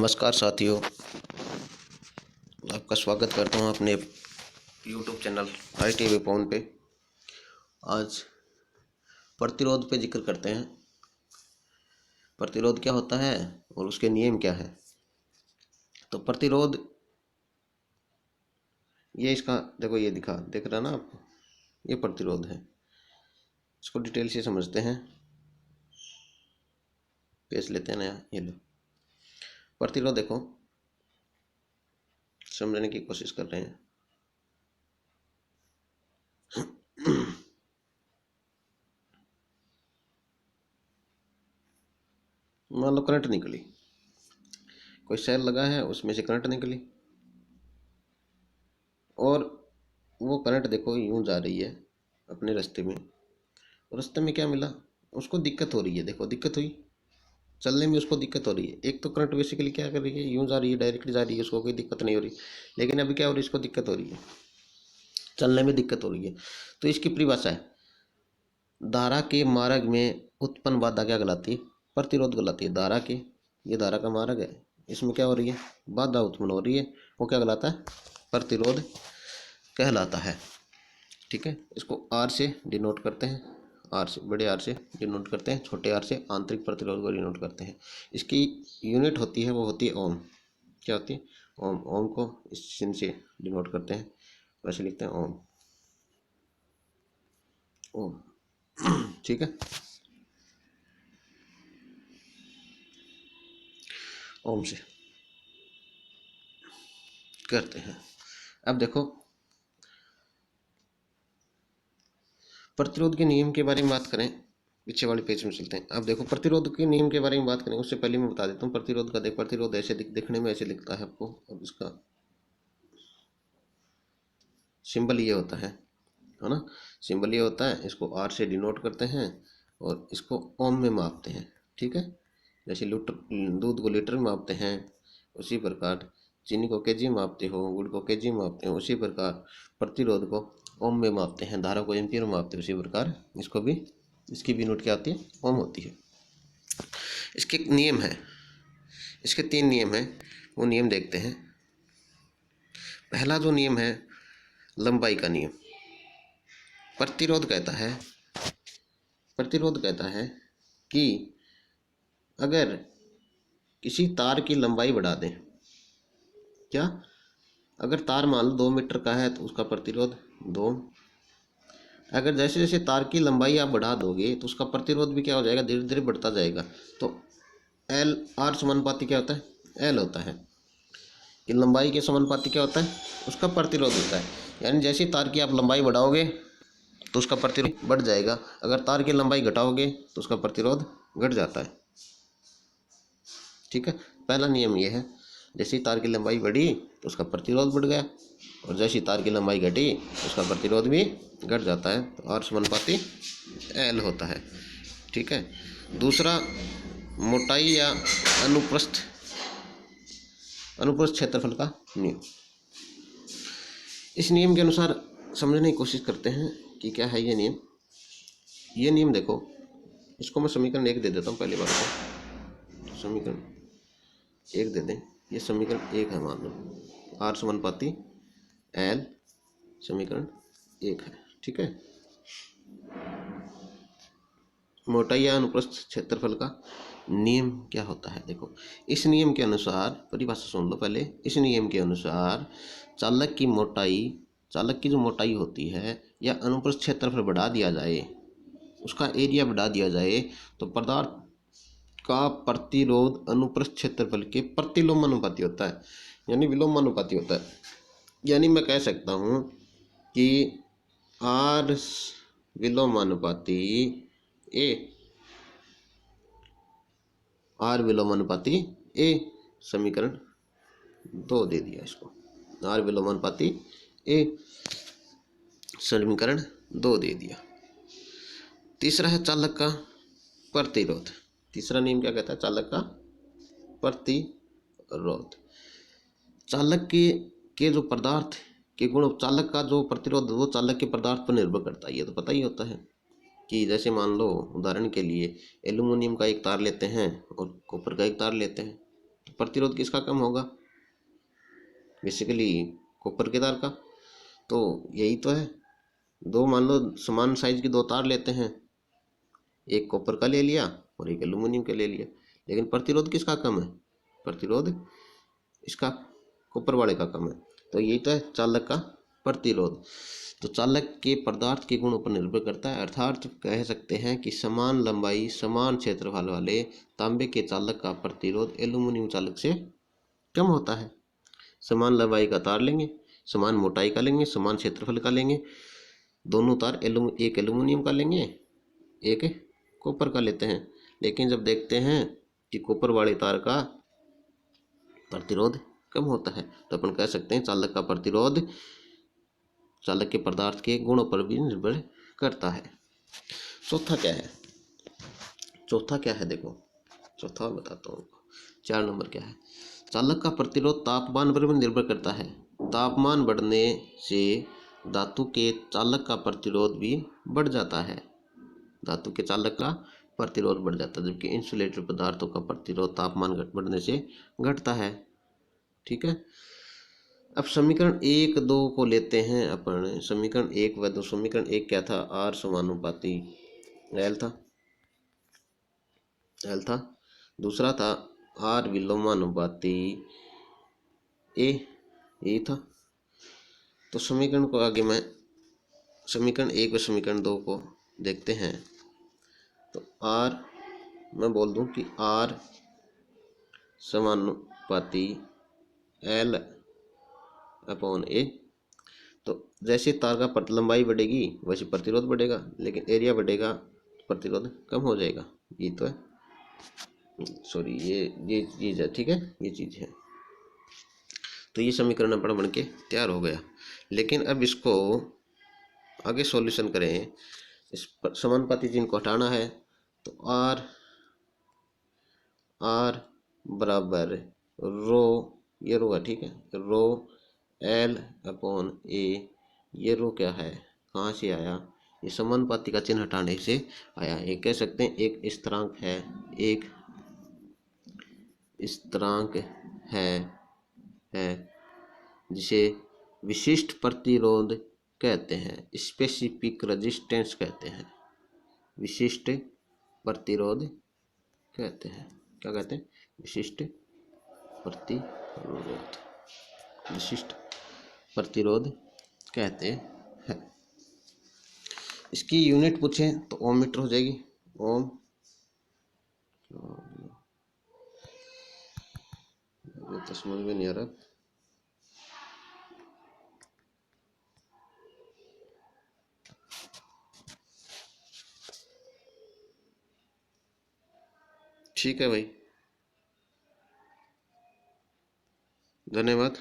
नमस्कार साथियों, आपका स्वागत करता हूं अपने यूट्यूब चैनल IIT विपौन पे। आज प्रतिरोध पे जिक्र करते हैं। प्रतिरोध क्या होता है और उसके नियम क्या है। तो प्रतिरोध ये इसका देखो, ये देख रहा ना आपको, ये प्रतिरोध है। इसको डिटेल से समझते हैं। पेज लेते हैं नया, ये लो। प्रतिरोध देखो, समझने की कोशिश कर रहे हैं। मान लो करंट निकली, कोई सेल लगा है, उसमें से करंट निकली और वो करंट देखो यूं जा रही है अपने रास्ते में। रास्ते में क्या मिला, उसको दिक्कत हो रही है। देखो दिक्कत हुई, चलने में उसको दिक्कत हो रही है। एक तो करंट बेसिकली क्या कर रही है, यूं जा रही है, डायरेक्ट जा रही है, उसको कोई दिक्कत नहीं हो रही। लेकिन अभी क्या हो रही है, इसको दिक्कत हो रही है, चलने में दिक्कत हो रही है। तो इसकी परिभाषा है, धारा के मार्ग में उत्पन्न बाधा क्या कहलाती है, प्रतिरोध कहलाती है। धारा के, ये धारा का मार्ग है, इसमें क्या हो रही है, बाधा उत्पन्न हो रही है, वो क्या कहलाता है, प्रतिरोध कहलाता है। ठीक है, इसको आर से डिनोट करते हैं, आर से, बड़े आर से डिनोट करते हैं, छोटे आर से आंतरिक प्रतिरोध को डिनोट करते हैं। इसकी यूनिट होती है, वो होती है ओम। क्या होती है, ओम। ओम को इस चिन्ह से डिनोट करते हैं, वैसे लिखते हैं ओम, ओम। ठीक है, ओम से करते हैं। अब देखो, प्रतिरोध के नियम के बारे में बात करें, पीछे वाले पेज में चलते हैं। अब देखो, प्रतिरोध के नियम के बारे में बात करें उससे पहले मैं बता देता हूँ प्रतिरोध का। प्रतिरोध ऐसे दिखने में ऐसे दिखता है आपको, और इसका सिंबल ये होता है ना, सिंबल ये होता है। इसको आर से डिनोट करते हैं और इसको ओम में मापते हैं। ठीक है, जैसे दूध को लीटर में मापते हैं, उसी प्रकार चीनी को केजी में मापते हो, गुड़ को केजी में मापते हो, उसी प्रकार प्रतिरोध को ओम में मापते हैं, धारा को एम्पियर में मापते हैं। उसी प्रकार इसको भी, इसकी भी यूनिट क्या होती है, ओम होती है। इसके नियम है, इसके 3 नियम हैं, वो नियम देखते हैं। पहला जो नियम है, लंबाई का नियम। प्रतिरोध कहता है कि अगर किसी तार की लंबाई बढ़ा दें, क्या, अगर तार मान लो 2 मीटर का है तो उसका प्रतिरोध 2। अगर जैसे जैसे तार की लंबाई आप बढ़ा दोगे तो उसका प्रतिरोध भी क्या हो जाएगा, धीरे धीरे बढ़ता जाएगा। तो एल आर समानुपाती क्या होता है, एल होता है। कि लंबाई के समानुपाती क्या होता है, उसका प्रतिरोध होता है। यानी जैसे तार की आप लंबाई बढ़ाओगे तो उसका प्रतिरोध बढ़ जाएगा, अगर तार की लंबाई घटाओगे तो उसका प्रतिरोध घट जाता है। ठीक है, पहला नियम ये है, जैसे तार की लंबाई बढ़ी तो उसका प्रतिरोध बढ़ गया, और जैसी तार की लंबाई घटी तो उसका प्रतिरोध भी घट जाता है। तो आर समानुपाती एल होता है। ठीक है, दूसरा, मोटाई या अनुप्रस्थ क्षेत्रफल का नियम। इस नियम के अनुसार समझने की कोशिश करते हैं कि क्या है ये नियम। ये नियम देखो, इसको मैं समीकरण 1 दे देता हूँ पहली बार को। समीकरण 1 दे दें, ये समीकरण 1 है, मान लो आर समानुपाती एल, समीकरण 1 है। ठीक है, मोटाई या अनुप्रस्थ क्षेत्रफल का नियम क्या होता है, देखो इस नियम के अनुसार, परिभाषा सुन लो पहले। इस नियम के अनुसार चालक की जो मोटाई होती है या अनुप्रस्थ क्षेत्रफल बढ़ा दिया जाए, उसका एरिया बढ़ा दिया जाए, तो पदार्थ का प्रतिरोध अनुप्रस्थ क्षेत्रफल के प्रतिलोमानुपाती होता है, यानी विलोमानुपाती होता है। यानी मैं कह सकता हूँ कि आर विलोमानुपाती ए, आर विलोमानुपाती ए, समीकरण 2 दे दिया इसको, आर विलोमानुपाती ए, समीकरण 2 दे दिया। तीसरा है चालक का प्रतिरोध। तीसरा नियम क्या कहता है, चालक का प्रतिरोध। चालक के जो पदार्थ के गुण, चालक का जो प्रतिरोध वो चालक के पदार्थ पर निर्भर करता है। ये तो पता ही होता है कि जैसे मान लो उदाहरण के लिए एल्यूमिनियम का एक तार लेते हैं और कॉपर का एक तार लेते हैं, तो प्रतिरोध किसका कम होगा? बेसिकली कॉपर के तार का। तो यही तो है, दो मान लो समान साइज की दो तार लेते हैं, एक कॉपर का ले लिया और एक एल्यूमिनियम का ले लिया, लेकिन प्रतिरोध किसका कम है? प्रतिरोध इसका कॉपर वाले का कम है। तो यही तो है चालक का प्रतिरोध। तो चालक के पदार्थ के गुणों पर निर्भर करता है, अर्थात कह सकते हैं कि समान लंबाई समान क्षेत्रफल वाले तांबे के चालक का प्रतिरोध एल्यूमिनियम चालक से कम होता है। समान लंबाई का तार लेंगे, समान मोटाई का लेंगे, समान क्षेत्रफल का लेंगे, दोनों तार एक एल्यूमिनियम का लेंगे, एक कॉपर का लेते हैं, लेकिन जब देखते हैं कि कॉपर वाले तार का प्रतिरोध कम होता है, तो अपन कह सकते हैं चालक का प्रतिरोध चालक के पदार्थ के गुणों पर भी निर्भर करता है। चौथा क्या है? चौथा क्या है देखो, चौथा बताता हूँ। 4 नंबर क्या है? चालक का प्रतिरोध तापमान पर भी निर्भर करता है। तापमान बढ़ने से धातु के चालक का प्रतिरोध भी बढ़ जाता है। धातु के चालक का प्रतिरोध बढ़ जाता है, जबकि इंसुलेटर पदार्थों का प्रतिरोध तापमान बढ़ने से घटता है। ठीक है। अब समीकरण 1, 2 को लेते हैं अपन। समीकरण 1 व 2। समीकरण 1 क्या था? आर समानुपाती एल था। दूसरा था आर विलोमानुपाती ए था। तो समीकरण को आगे मैं समीकरण 1 व समीकरण 2 को देखते हैं। तो आर मैं बोल दूं कि आर समानुपाती एल अपॉन ए। तो जैसे तार का लंबाई बढ़ेगी वैसे प्रतिरोध बढ़ेगा, लेकिन एरिया बढ़ेगा तो प्रतिरोध कम हो जाएगा। ये तो है, सॉरी ये चीज़ है। ठीक है, ये चीज़ है। तो ये समीकरण अपना बन के तैयार हो गया। लेकिन अब इसको आगे सॉल्यूशन करें, इस समानुपाती चिन्ह को हटाना है। तो आर बराबर रो, ये रो है, ठीक है, रो एल अपॉन ए। ये रो क्या है, कहाँ से आया? ये समानुपाती का चिन्ह हटाने से आया। ये कह सकते हैं एक स्थिरांक है, एक स्थिरांक है जिसे विशिष्ट प्रतिरोध कहते हैं, स्पेसिफिक रेजिस्टेंस कहते हैं। विशिष्ट प्रतिरोध कहते हैं, क्या कहते हैं? विशिष्ट प्रतिरोध, विशिष्ट प्रतिरोध कहते हैं। इसकी यूनिट पूछे तो ओम मीटर हो जाएगी। ओम, ये तो समझ में नहीं आ रहा। ठीक है भाई, धन्यवाद।